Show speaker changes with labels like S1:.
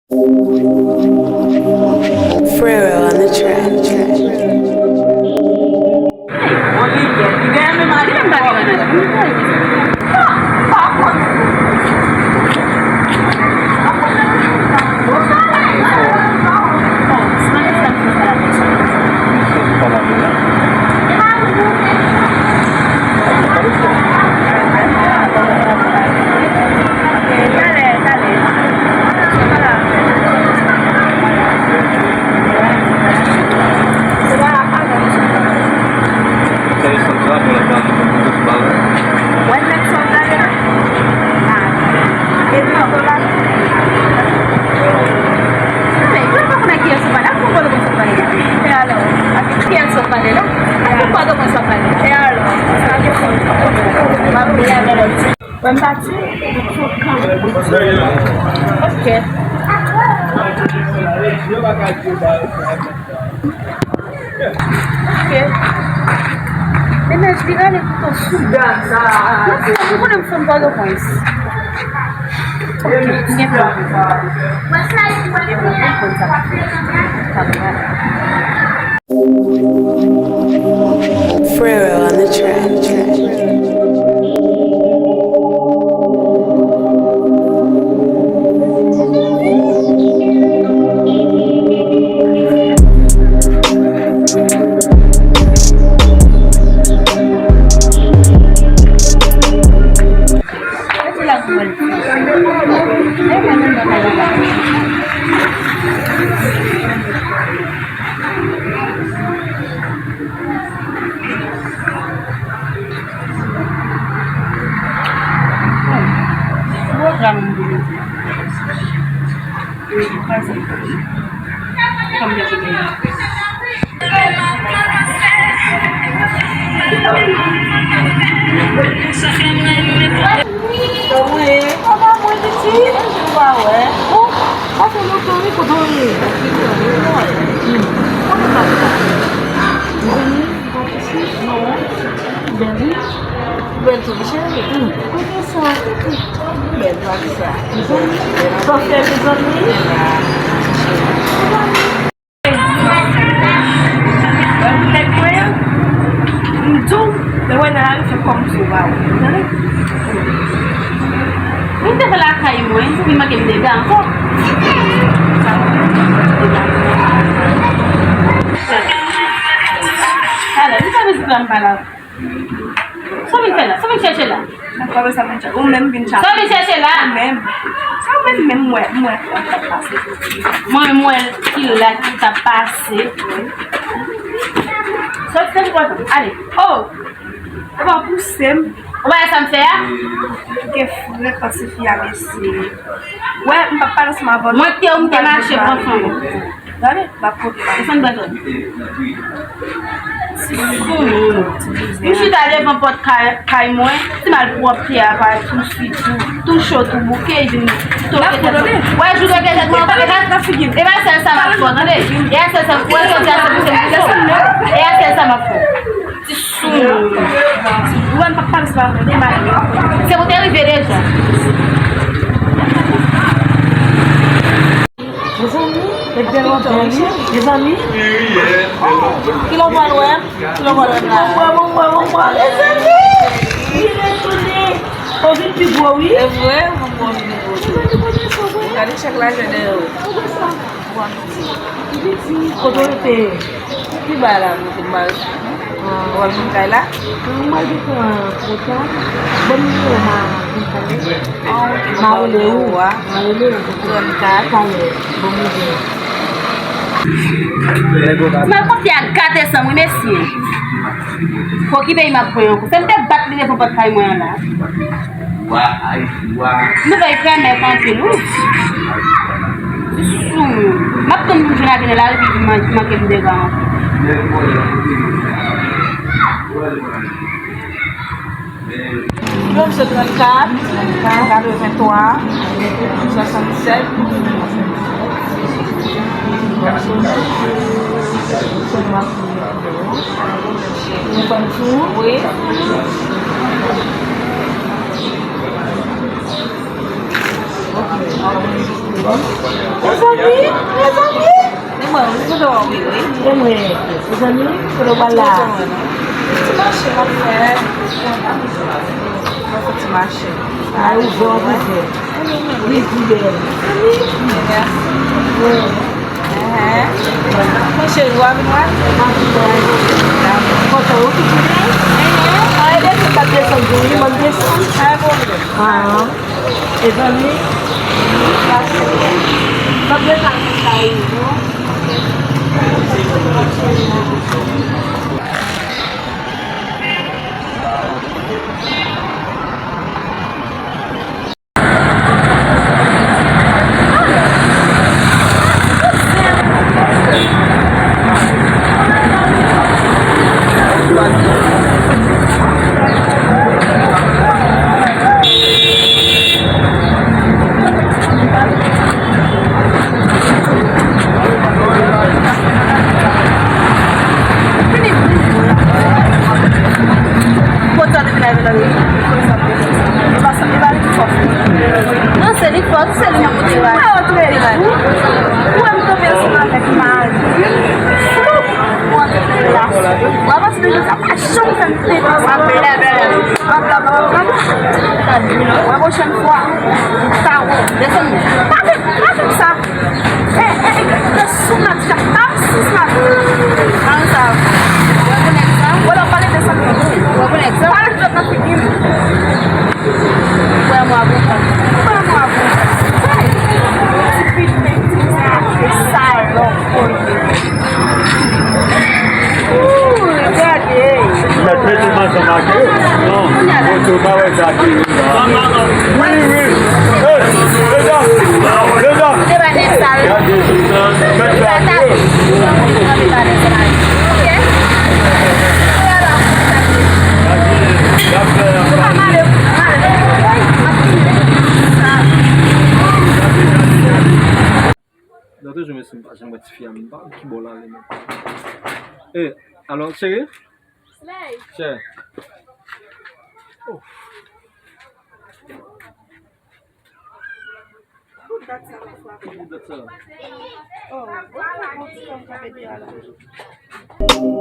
S1: Pharrell on the track.
S2: Okay. Tena tirare tutto su. Non pure un vado com isso. Ninguém
S1: Pharrell on the track.
S2: Hindi pala kayo mo, hindi magiging ko. Hala, hindi sabi sa pala. Sabi siya sila.
S3: Nagkaroon sa mga siya. Umem bin siya.
S2: Sabi siya sila.
S3: Umem. Sa umem muel.
S2: Muel, kila, kita pase. So, c'est quoi? Allez. Oh!
S3: Aba, poussem.
S2: Ouais, ça me fait.
S3: Que frère pacifier avec c'est. Ouais, on va pas ma bonne.
S2: Moi, tu as marché profond.
S3: Allez, la porte.
S2: C'est une bonne. Je suis allé dans votre caille, c'est mal propre, tout chaud, tout bouquet. Ouais, je dois gagner mon père. Et bien, c'est ça ma faute. Et c'est ça, ma faute. C'est vous arrivé déjà. Les amis? Qui l'envoie loin? Qui l'envoie loin? Les amis! Il est tourné. On vit plus beau, oui? C'est vrai, on va regardez chaque là, quand on était plus bas là, on va faire là. On va dire que bon mas kok ya gâte essa mulher assim. Porque bem mais foi eu. Você não tem bate de para cair mulher lá. Não vai ficar mais tranquilo. Mas como não já vem lá de mais que de gama. Vamos se 34, 43, 67. Oui. Ok.
S4: Je me suis fier qui boit là. Eh, alors, chérie? Chérie. Oh.
S3: Oh,